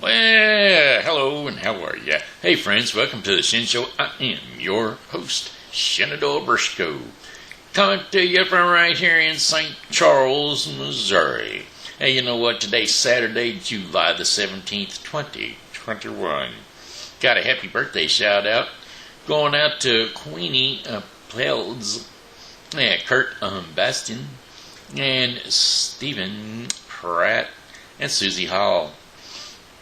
Well, hello and how are ya? Hey friends, welcome to the Shen Show. I am your host, Shenador Briscoe. Coming to you from right here in St. Charles, Missouri. Hey, you know what? Today's Saturday, July the 17th, 2021. Got a happy birthday shout out. Going out to Queenie Pelz, Kirt Bastin, and Stephen Pratt, and Susie Hall.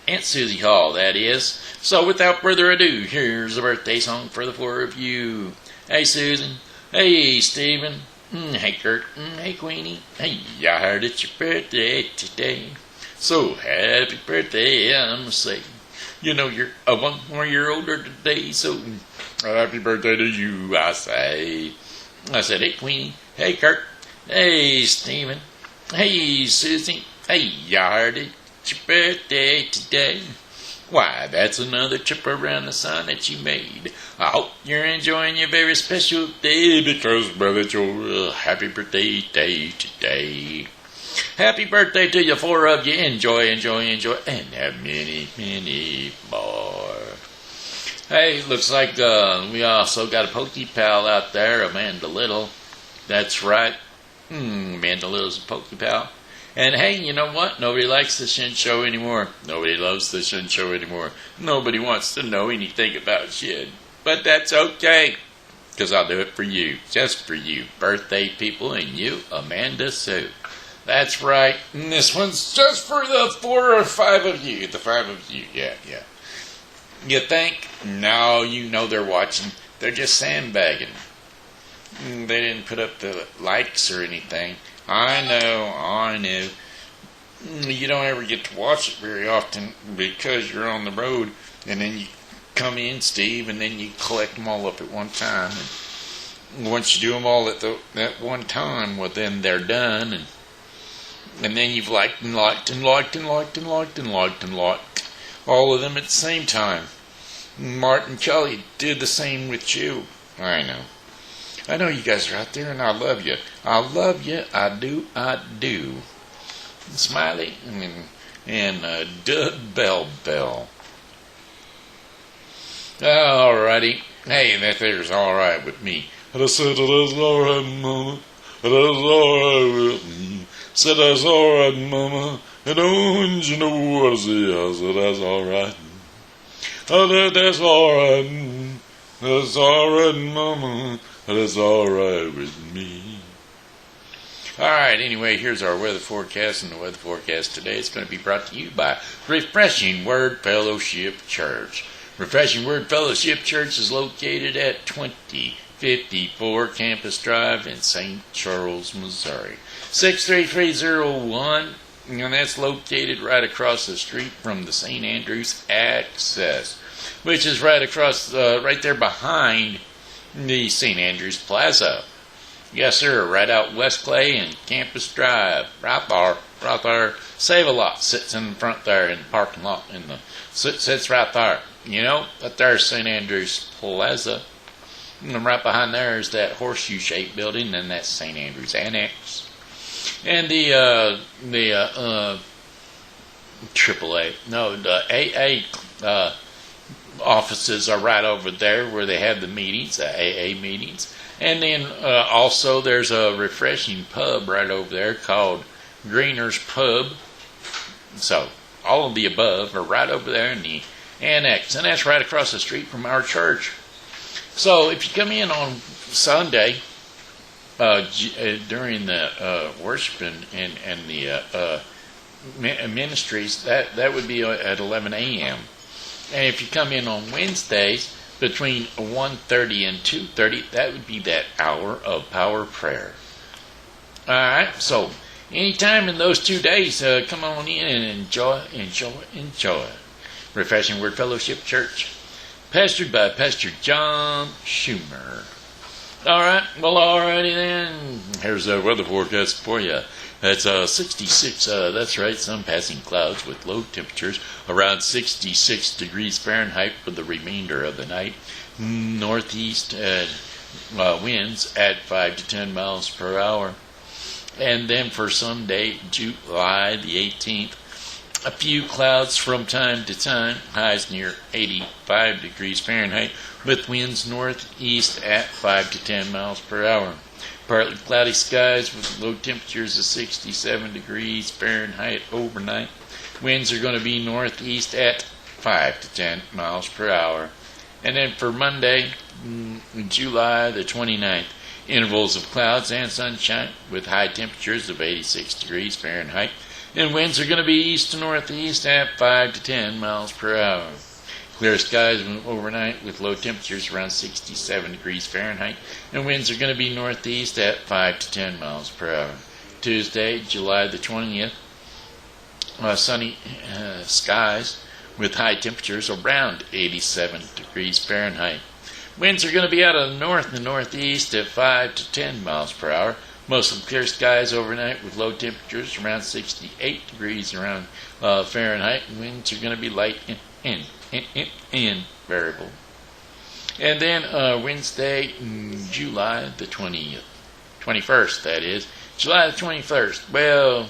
Aunt Susie Hall, that is. So without further ado, here's a birthday song for the four of you. Hey Susan. Hey Stephen. Hey Kurt. Hey Queenie. Hey, I heard it's your birthday today. So happy birthday, I'ma say. You know you're 1 more year older today, so happy birthday to you, I say. I said, hey Queenie. Hey Kurt. Hey Stephen. Hey Susie. Hey, I heard it. It's your birthday today. Why, that's another trip around the sun that you made. I hope you're enjoying your very special day because, brother, it's your happy birthday day today. Happy birthday to you, four of you. Enjoy, enjoy, enjoy, and have many, many more. Hey, looks like we also got a Pokey pal out there, Amanda Little. That's right. Amanda Little's a Pokey pal. And hey, you know what? Nobody likes the Shen Show anymore. Nobody loves the Shen Show anymore. Nobody wants to know anything about Shen. But that's okay, because I'll do it for you. Just for you. Birthday people and you, Amanda Sue. That's right. And this one's just for the 4 or 5 of you. The 5 of you. Yeah. You think? No, you know they're watching. They're just sandbagging. They didn't put up the likes or anything. I know. You don't ever get to watch it very often because you're on the road, and then you come in, Steve, and then you collect them all up at one time. And once you do them all at one time, well, then they're done, and then you've liked and liked and liked and liked and liked and liked and liked all of them at the same time. Martin Kelly did the same with you. I know. I know you guys are out there, and I love you. I love you. I do. Smiley and Doug Bell. Alrighty. Hey, that there's alright with me. I said that's alright, Mama. That's alright with me. Said that's alright, Mama. And don't you know what I say? I said that's alright. I said that's alright. That's alright, Mama. That's alright with me. Alright, anyway, here's our weather forecast, and the weather forecast today is going to be brought to you by Refreshing Word Fellowship Church. Refreshing Word Fellowship Church is located at 2054 Campus Drive in St. Charles, Missouri. 63301, and that's located right across the street from the St. Andrews Access, which is right across, right there behind the St. Andrews Plaza. Yes, sir, right out West Clay and Campus Drive. Right there. Save-A-Lot sits in the front there in the parking lot. Sits right there. You know, that there's St. Andrews Plaza. And right behind there is that horseshoe-shaped building, and that's St. Andrews Annex. And the AA offices are right over there where they have the meetings, the AA meetings. And then also there's a refreshing pub right over there called Greener's Pub. So all of the above are right over there in the annex, and that's right across the street from our church. So if you come in on Sunday during the worship and the ministries, that would be at 11 a.m. And if you come in on Wednesdays between 1:30 and 2:30, that would be that hour of power prayer. All right, so anytime in those 2 days, come on in and enjoy. Refreshing Word Fellowship Church, pastored by Pastor John Schumer. All right, well, alrighty then. Here's the weather forecast for you. It's 66, that's right, some passing clouds with low temperatures around 66 degrees Fahrenheit for the remainder of the night. Northeast winds at 5 to 10 miles per hour. And then for Sunday, July the 18th, A few clouds from time to time, highs near 85 degrees Fahrenheit, with winds northeast at 5 to 10 miles per hour. Partly cloudy skies with low temperatures of 67 degrees Fahrenheit overnight. Winds are going to be northeast at 5 to 10 miles per hour. And then for Monday, July the 29th, intervals of clouds and sunshine with high temperatures of 86 degrees Fahrenheit. And winds are going to be east to northeast at 5 to 10 miles per hour. Clear skies overnight with low temperatures around 67 degrees Fahrenheit. And winds are going to be northeast at 5 to 10 miles per hour. Tuesday, July the 20th, sunny skies with high temperatures around 87 degrees Fahrenheit. Winds are going to be out of the north and northeast at 5 to 10 miles per hour. Mostly clear skies overnight with low temperatures around 68 degrees around Fahrenheit. And winds are going to be light and variable. And then Wednesday, July the 21st, that is. July the 21st. Well,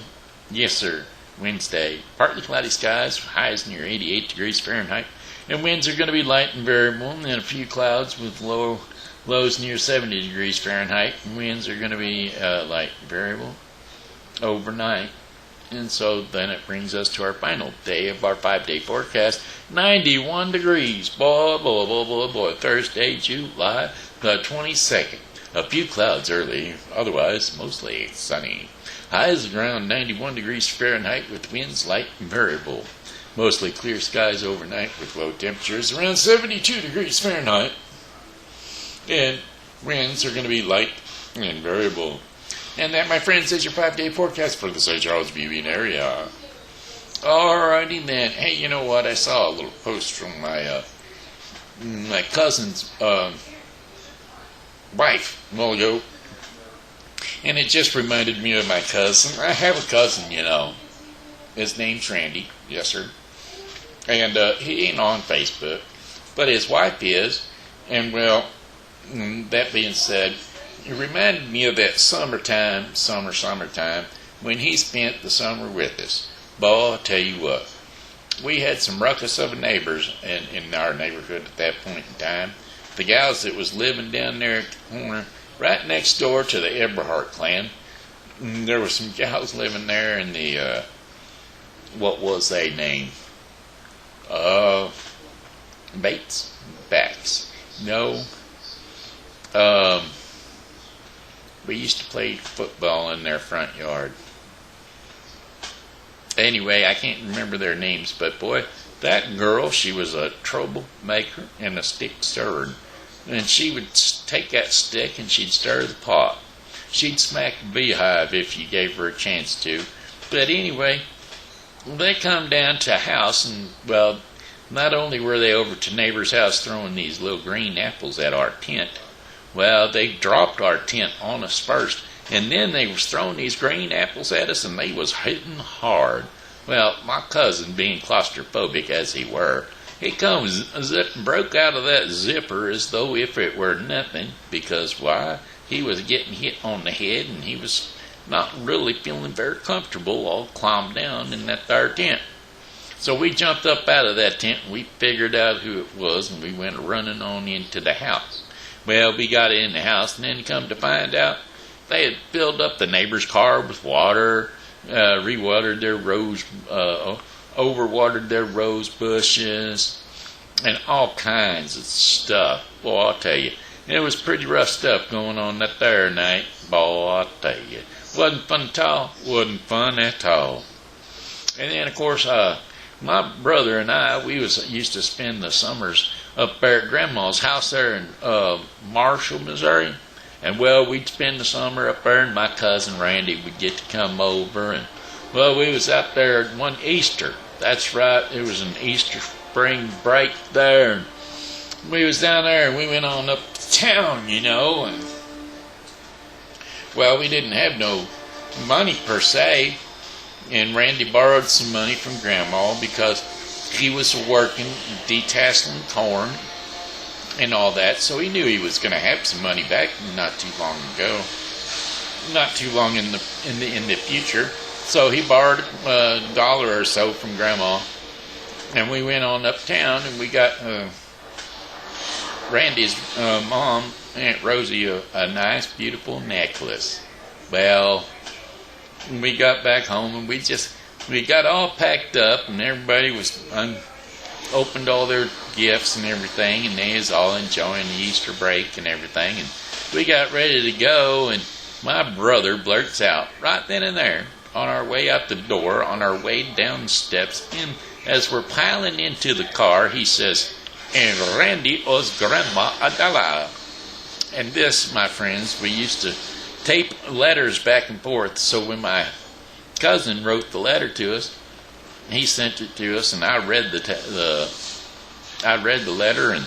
yes, sir. Wednesday. Partly cloudy skies, highs near 88 degrees Fahrenheit. And winds are going to be light and variable. And then a few clouds with lows near 70 degrees Fahrenheit. And winds are going to be light and variable overnight. And so then it brings us to our final day of our 5-day forecast. 91 degrees. Boy. Thursday, July the 22nd. A few clouds early, otherwise mostly sunny. Highs around 91 degrees Fahrenheit with winds light and variable. Mostly clear skies overnight with low temperatures around 72 degrees Fahrenheit. And winds are going to be light and variable. And that, my friends, is your 5-day forecast for the St. Charles viewing area. Alrighty then. Hey, you know what? I saw a little post from my cousin's wife a while ago. And it just reminded me of my cousin. I have a cousin, you know. His name's Randy. Yes, sir. And he ain't on Facebook. But his wife is. And, well, that being said, it reminded me of that summertime, when he spent the summer with us. Boy, I'll tell you what. We had some ruckus of neighbors in our neighborhood at that point in time. The gals that was living down there at the corner, right next door to the Eberhart clan, there were some gals living there in the, what was they name? Backs. No. We used to play football in their front yard. Anyway, I can't remember their names, but boy, that girl, she was a troublemaker and a stick stirrer. And she would take that stick and she'd stir the pot. She'd smack a beehive if you gave her a chance to. But anyway, they come down to a house, and, well, not only were they over to neighbor's house throwing these little green apples at our tent, well, they dropped our tent on us first, and then they was throwing these green apples at us, and they was hitting hard. Well, my cousin, being claustrophobic as he were, he comes broke out of that zipper as though if it were nothing, because, why, he was getting hit on the head, and he was not really feeling very comfortable all climbed down in that there tent. So we jumped up out of that tent, and we figured out who it was, and we went running on into the house. Well, we got in the house, and then come to find out they had filled up the neighbor's car with water, overwatered their rose bushes, and all kinds of stuff. Boy, I'll tell you, it was pretty rough stuff going on that there night. Boy, I'll tell you, wasn't fun at all. Wasn't fun at all. And then, of course, my brother and I, we used to spend the summers up there at Grandma's house there in Marshall, Missouri. And, well, we'd spend the summer up there, and my cousin Randy would get to come over. And, well, we was out there one Easter. That's right, it was an Easter spring break there. And we was down there, and we went on up to town, you know. And, well, we didn't have no money per se. And Randy borrowed some money from Grandma because he was working, detasseling corn and all that, so he knew he was going to have some money back not too long ago, not too long in the future. So he borrowed $1 or so from Grandma, and we went on uptown, and we got Randy's mom, Aunt Rosie, a nice, beautiful necklace. Well, we got back home, and we got all packed up, and everybody was opened all their gifts and everything, and they was all enjoying the Easter break and everything, and we got ready to go, and my brother blurts out right then and there, on our way out the door, on our way down the steps, and as we're piling into the car, he says, "And Randy owes Grandma $1." And this, my friends, we used to tape letters back and forth, so when my cousin wrote the letter to us, he sent it to us, and I read the letter, and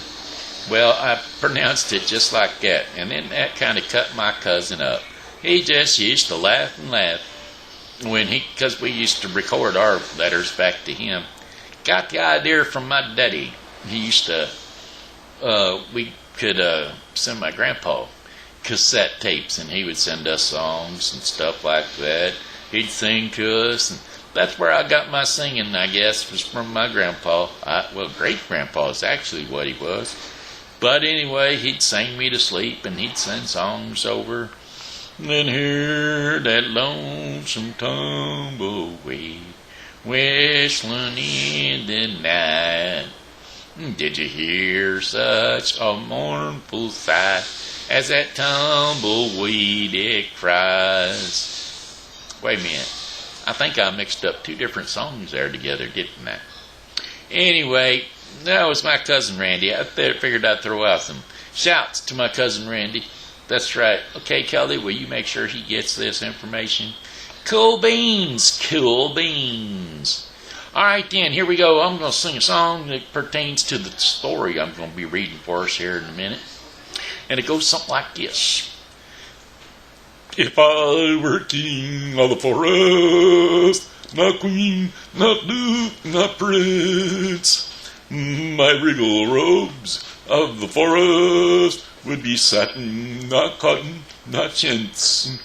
well, I pronounced it just like that, and then that kind of cut my cousin up. He just used to laugh and laugh because we used to record our letters back to him. Got the idea from my daddy. He used to, we could send my grandpa cassette tapes, and he would send us songs and stuff like that. He'd sing to us, and that's where I got my singing, I guess, was from my grandpa. Great-grandpa is actually what he was. But anyway, he'd sing me to sleep, and he'd sing songs over. Then hear that lonesome tumbleweed whistling in the night. Did you hear such a mournful sigh as that tumbleweed it cries? Wait a minute. I think I mixed up two different songs there together, didn't I? Anyway, that was my cousin Randy. I figured I'd throw out some shouts to my cousin Randy. That's right. Okay, Kelly, will you make sure he gets this information? Cool beans, cool beans. All right, then, here we go. I'm going to sing a song that pertains to the story I'm going to be reading for us here in a minute. And it goes something like this. If I were king of the forest, not queen, not duke, not prince, my regal robes of the forest would be satin, not cotton, not chintz.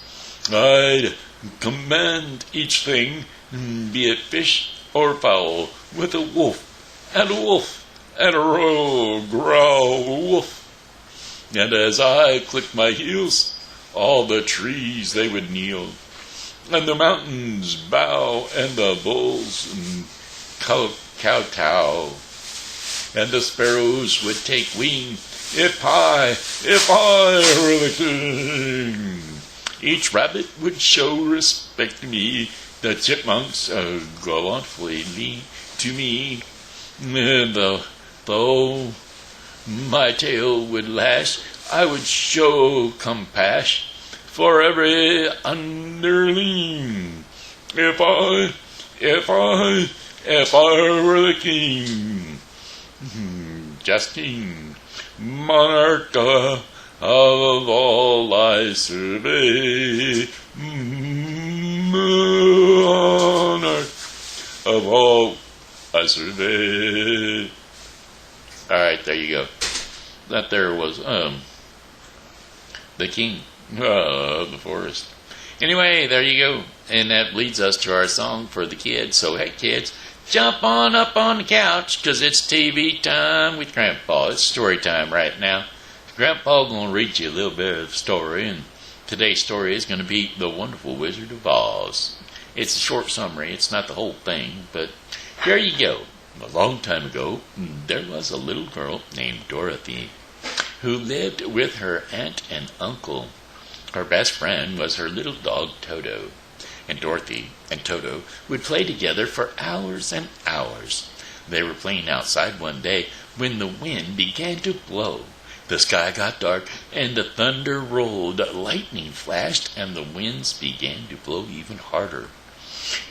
I'd command each thing, be it fish or fowl, with a wolf, and a wolf, and a royal growl wolf. And as I clicked my heels, all the trees they would kneel, and the mountains bow, and the bulls kowtow, and the sparrows would take wing, if I were the king. Each rabbit would show respect to me, the chipmunks gallantly to me, and though my tail would lash, I would show compassion for every underling. If I were the king, just king, monarch of all I survey, monarch of all I survey. All right, there you go. That there was the king of the forest. Anyway, there you go. And that leads us to our song for the kids. So, hey, kids, jump on up on the couch, because it's TV time with Grandpa. It's story time right now. Grandpa going to read you a little bit of story, and today's story is going to be The Wonderful Wizard of Oz. It's a short summary. It's not the whole thing, but here you go. A long time ago, there was a little girl named Dorothy who lived with her aunt and uncle. Her best friend was her little dog Toto, and Dorothy and Toto would play together for hours and hours. They were playing outside one day when the wind began to blow. The sky got dark, and the thunder rolled, lightning flashed, and the winds began to blow even harder.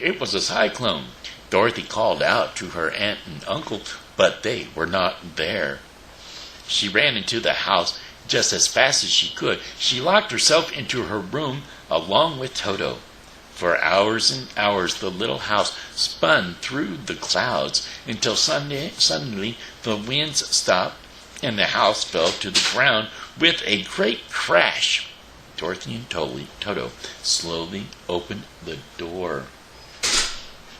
It was a cyclone. Dorothy called out to her aunt and uncle, but they were not there. She ran into the house just as fast as she could. She locked herself into her room along with Toto. For hours and hours the little house spun through the clouds until suddenly the winds stopped and the house fell to the ground with a great crash. Dorothy and Toto slowly opened the door.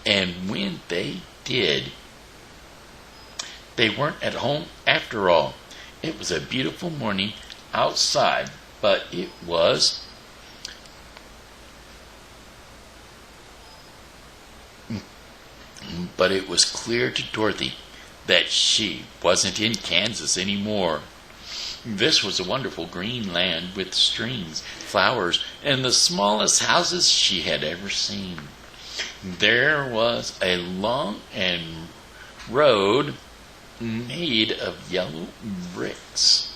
And when they did, they weren't at home after all. It was a beautiful morning outside, but it was clear to Dorothy that she wasn't in Kansas anymore. This was a wonderful green land with streams, flowers, and the smallest houses she had ever seen. There was a long road made of yellow bricks.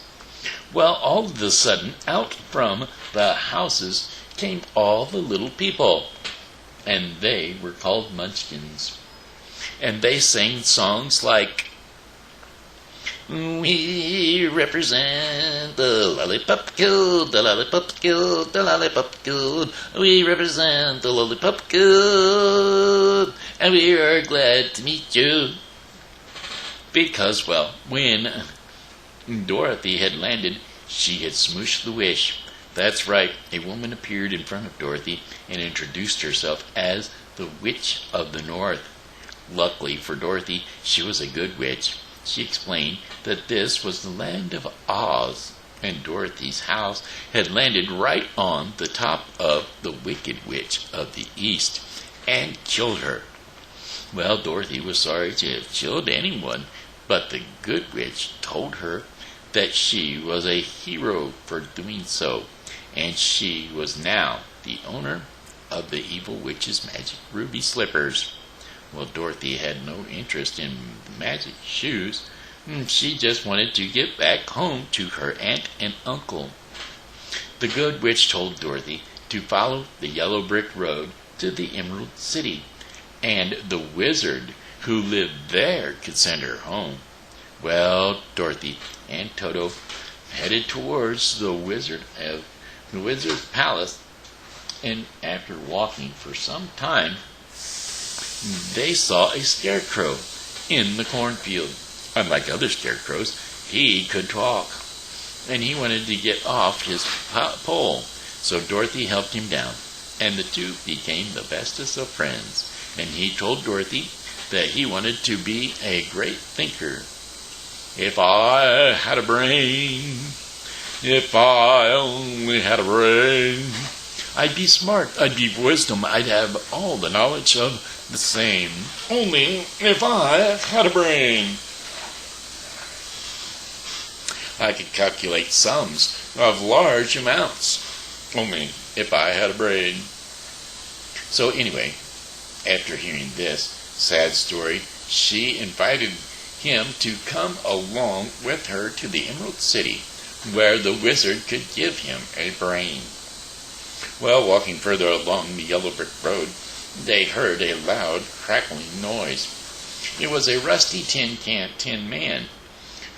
Well, all of a sudden, out from the houses came all the little people, and they were called Munchkins. And they sang songs like, "We represent the Lollipop Guild, the Lollipop Guild, the Lollipop Guild. We represent the Lollipop Guild, and we are glad to meet you." Because, well, when Dorothy had landed, she had smooshed the wish. That's right, a woman appeared in front of Dorothy and introduced herself as the Witch of the North. Luckily for Dorothy, she was a good witch. She explained that this was the land of Oz, and Dorothy's house had landed right on the top of the Wicked Witch of the East and killed her. Well, Dorothy was sorry to have killed anyone, but the Good Witch told her that she was a hero for doing so, and she was now the owner of the evil witch's magic ruby slippers. Well, Dorothy had no interest in magic shoes. She just wanted to get back home to her aunt and uncle. The Good Witch told Dorothy to follow the yellow brick road to the Emerald City, and the wizard who lived there could send her home. Well, Dorothy and Toto headed towards the wizard's palace, and after walking for some time, they saw a scarecrow in the cornfield. Unlike other scarecrows, he could talk, and he wanted to get off his pole. So Dorothy helped him down, and the two became the bestest of friends. And he told Dorothy that he wanted to be a great thinker. If I had a brain, if I only had a brain, I'd be smart, I'd be wisdom, I'd have all the knowledge of the same. Only if I had a brain. I could calculate sums of large amounts. Only if I had a brain. So anyway, after hearing this sad story, she invited him to come along with her to the Emerald City, where the wizard could give him a brain. Well, walking further along the yellow brick road, they heard a loud, crackling noise. It was a rusty tin man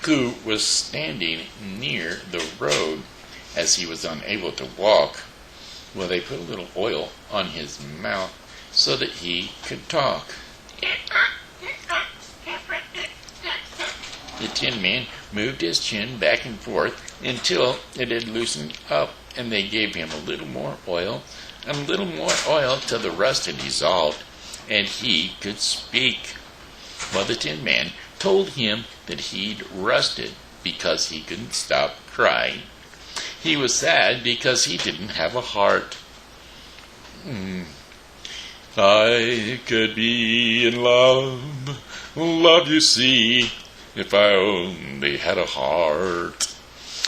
who was standing near the road as he was unable to walk. Well, they put a little oil on his mouth so that he could talk. The Tin Man moved his chin back and forth until it had loosened up, and they gave him a little more oil and a little more oil till the rust had dissolved, and he could speak. Well, the Tin Man told him that he'd rusted because he couldn't stop crying. He was sad because he didn't have a heart. I could be in love you see, if I only had a heart.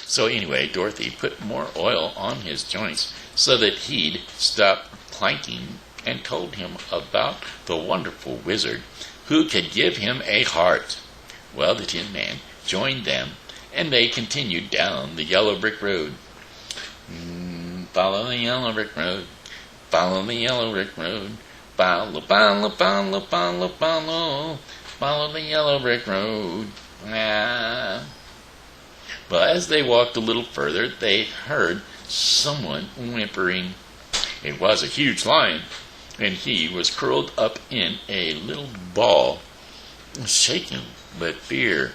So anyway, Dorothy put more oil on his joints so that he'd stop clanking, and told him about the wonderful wizard who could give him a heart. Well, the Tin Man joined them, and they continued down the yellow brick road. Follow the yellow brick road, follow the yellow brick road, follow, follow, follow, follow, follow, follow the yellow brick road. But as they walked a little further, they heard someone whimpering. It was a huge lion, and he was curled up in a little ball, shaking with fear.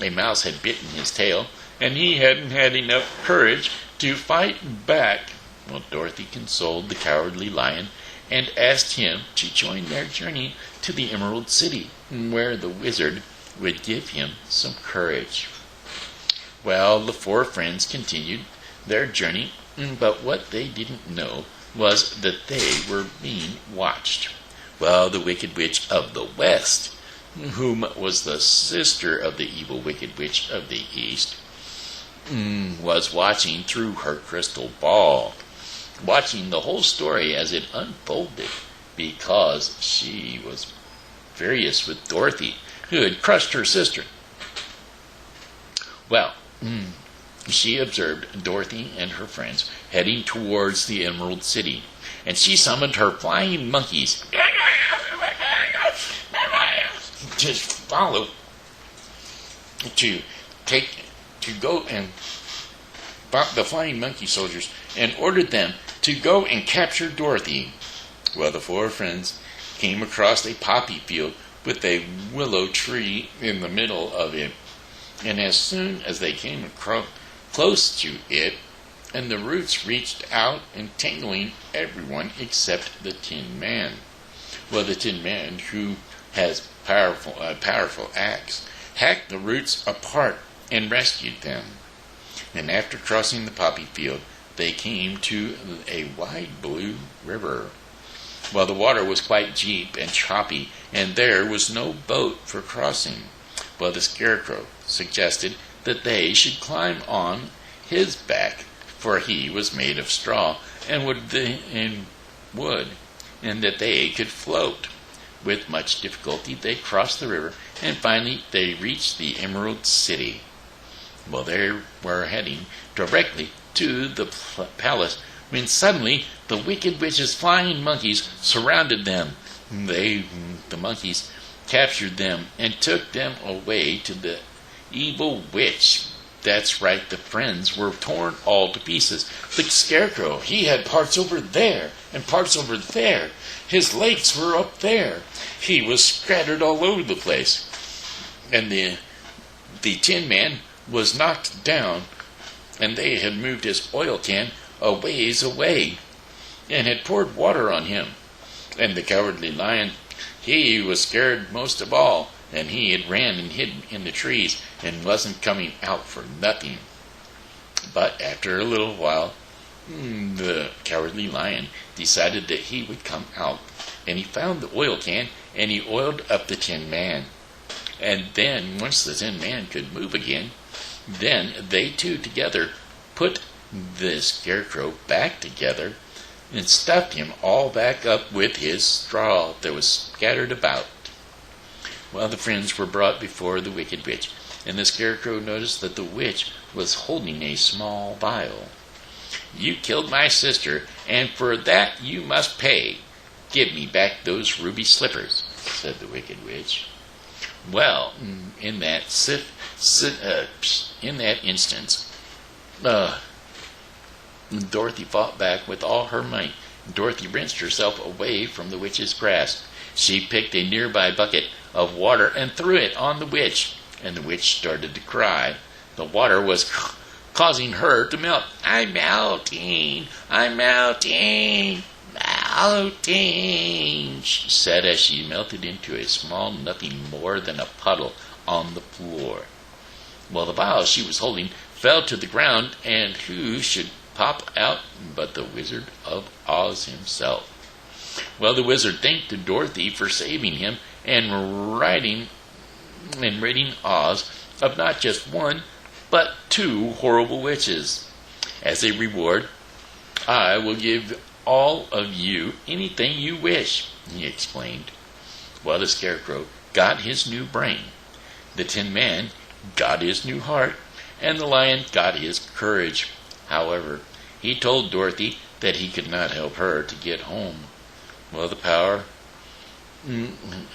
A mouse had bitten his tail, and he hadn't had enough courage to fight back. Well, Dorothy consoled the cowardly lion and asked him to join their journey to the Emerald City, where the wizard would give him some courage. Well, the four friends continued their journey, but what they didn't know was that they were being watched. Well, the Wicked Witch of the West, whom was the sister of the evil Wicked Witch of the East, was watching through her crystal ball, watching the whole story as it unfolded, because she was furious with Dorothy, who had crushed her sister. Well, she observed Dorothy and her friends heading towards the Emerald City, and she summoned her flying monkeys to follow, to go and the flying monkey soldiers, and ordered them to go and capture Dorothy. Well, the four friends came across a poppy field with a willow tree in the middle of it, and as soon as they came close to it, and the roots reached out, entangling everyone except the Tin Man. Well, the Tin Man, who has a powerful axe, hacked the roots apart and rescued them. And after crossing the poppy field, they came to a wide blue river. Well, the water was quite deep and choppy, and there was no boat for crossing. Well, the Scarecrow suggested that they should climb on his back, for he was made of straw and wood, and that they could float. With much difficulty, they crossed the river, and finally they reached the Emerald City. Well, they were heading directly to the palace when suddenly the Wicked Witch's flying monkeys surrounded them. The monkeys captured them and took them away to the evil witch. That's right, the friends were torn all to pieces. The Scarecrow, he had parts over there and parts over there. His legs were up there. He was scattered all over the place. And the Tin Man was knocked down, and they had moved his oil can a ways away and had poured water on him. And the Cowardly Lion, he was scared most of all, and he had ran and hid in the trees and wasn't coming out for nothing. But after a little while, the Cowardly Lion decided that he would come out, and he found the oil can, and he oiled up the Tin Man. And then, once the Tin Man could move again, then they two together put the Scarecrow back together and stuffed him all back up with his straw that was scattered about. Well, the friends were brought before the Wicked Witch, and the Scarecrow noticed that the witch was holding a small vial. "You killed my sister, and for that you must pay. Give me back those ruby slippers," said the Wicked Witch. Well, in that instance, Dorothy fought back with all her might. Dorothy wrenched herself away from the witch's grasp. She picked a nearby bucket of water and threw it on the witch, and the witch started to cry. The water was causing her to melt. "I'm melting! I'm melting! Melting!" she said as she melted into a small nothing more than a puddle on the floor. Well, the vial she was holding fell to the ground, and who should pop out but the Wizard of Oz himself. Well, the wizard thanked Dorothy for saving him and ridding Oz of not just one, but 2 horrible witches. As a reward, I will give all of you anything you wish, he explained. Well, the Scarecrow got his new brain, the Tin Man got his new heart, and the Lion got his courage. However, he told Dorothy that he could not help her to get home. Well, the power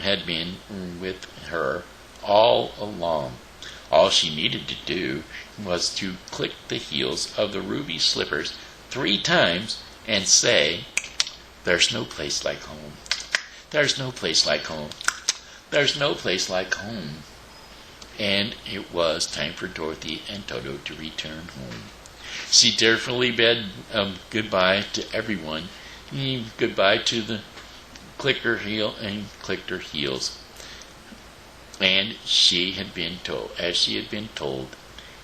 had been with her all along. All she needed to do was to click the heels of the ruby slippers 3 times and say, "There's no place like home. There's no place like home. There's no place like home." And it was time for Dorothy and Toto to return home. She tearfully bid goodbye to everyone goodbye to the clicker heel and clicked her heels. And she had been told, as she had been told,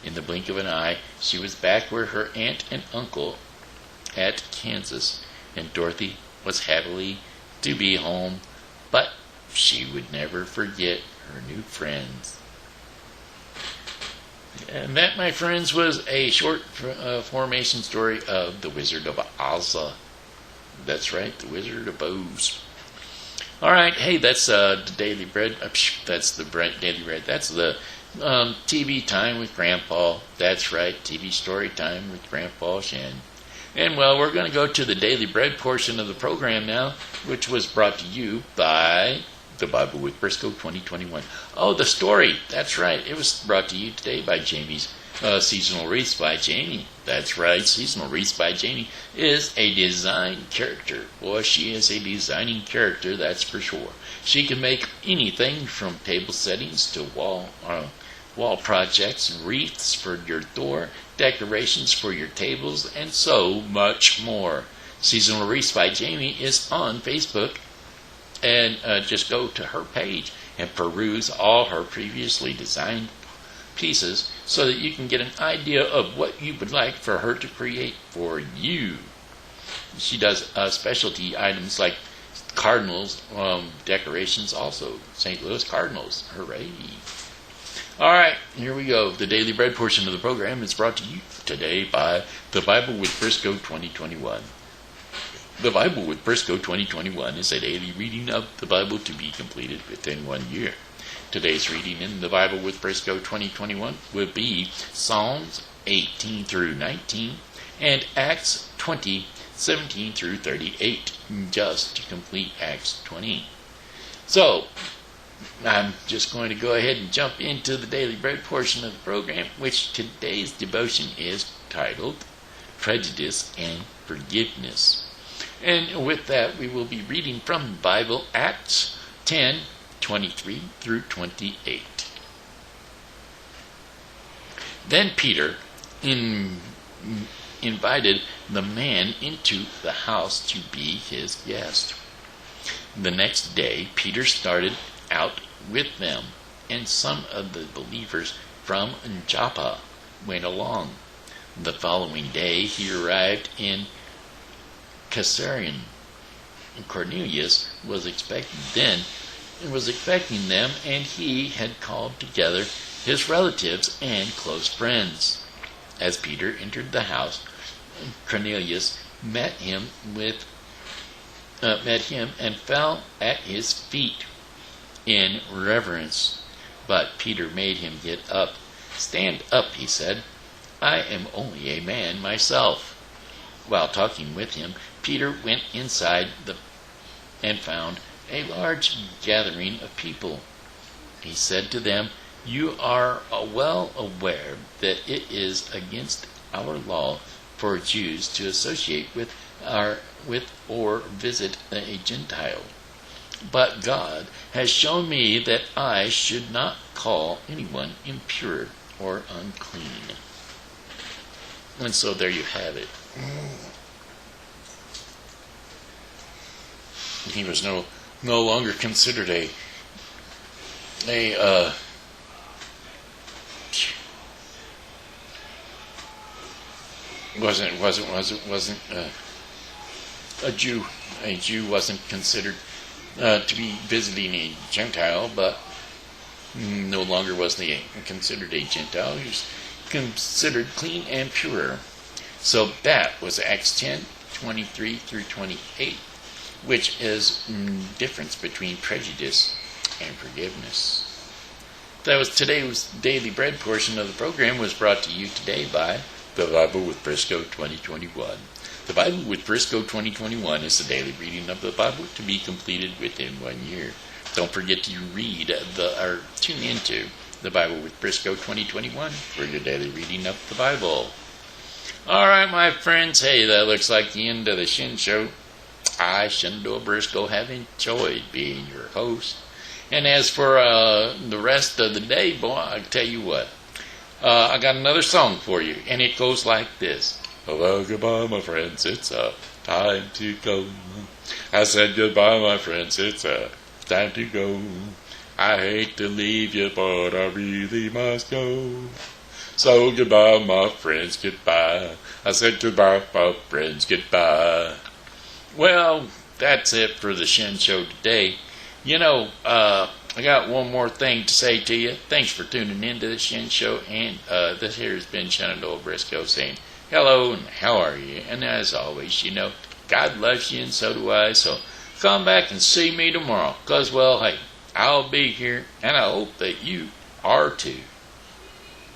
in the blink of an eye, she was back where her aunt and uncle at Kansas, and Dorothy was happily to be home, but she would never forget her new friends. And that, my friends, was a short formation story of the Wizard of Oz. That's right, the Wizard of Oz. All right, hey, that's the Daily Bread. That's the Daily Bread. That's the TV time with Grandpa. That's right, TV story time with Grandpa Shen. And, well, we're going to go to the Daily Bread portion of the program now, which was brought to you by the Bible with Briscoe 2021. Oh, the story. That's right. It was brought to you today by Jamie's Seasonal Wreaths by Jamie. That's right. Seasonal Wreaths by Jamie is a design character. Boy, she is a designing character, that's for sure. She can make anything from table settings to wall projects, wreaths for your door, decorations for your tables, and so much more. Seasonal Wreaths by Jamie is on Facebook, and just go to her page and peruse all her previously designed pieces so that you can get an idea of what you would like for her to create for you. She does specialty items like Cardinals decorations, also St. Louis Cardinals. Hooray! All right, here we go. The Daily Bread portion of the program is brought to you today by the Bible with Briscoe 2021. The Bible with Briscoe 2021 is a daily reading of the Bible to be completed within 1 year. Today's reading in the Bible with Briscoe 2021 will be Psalms 18 through 19 and Acts 20, 17 through 38, just to complete Acts 20. So, I'm just going to go ahead and jump into the Daily Bread portion of the program, which today's devotion is titled Prejudice and Forgiveness. And with that, we will be reading from the Bible, Acts 10, 23 through 28. Then Peter invited the man into the house to be his guest. The next day, Peter started out with them, and some of the believers from Joppa went along. The following day, he arrived in Caesarea. Cornelius was expecting them, and he had called together his relatives and close friends. As Peter entered the house, Cornelius met him and fell at his feet in reverence. But Peter made him get up. "Stand up," he said. "I am only a man myself." While talking with him, Peter went inside and found a large gathering of people. He said to them, "You are well aware that it is against our law for Jews to associate with or visit a Gentile. But God has shown me that I should not call anyone impure or unclean." And so there you have it. He was no longer considered wasn't a Jew. A Jew wasn't considered to be visiting a Gentile, but no longer was he considered a Gentile. He was considered clean and pure. So that was Acts 10, 23 through 28, which is difference between prejudice and forgiveness. That was today's Daily Bread portion of the program was brought to you today by the Bible with Briscoe 2021. The Bible with Briscoe 2021 is the daily reading of the Bible to be completed within 1 year. Don't forget to tune into the Bible with Briscoe 2021 for your daily reading of the Bible. All right, my friends. Hey, that looks like the end of the Shen Show. I, Shenandoah Briscoe, have enjoyed being your host. And as for the rest of the day, boy, I tell you what, I got another song for you, and it goes like this. Well, goodbye, my friends. It's time time to go. I said goodbye, my friends, it's time to go. I hate to leave you, but I really must go. So goodbye, my friends, goodbye. I said goodbye, my friends, goodbye. Well, that's it for the Shen Show today. I got one more thing to say to you. Thanks for tuning in to the Shen Show, and this here has been Shenandoah Briscoe saying hello and how are you? And as always, God loves you and so do I, so come back and see me tomorrow, because, well, hey, I'll be here, and I hope that you are too.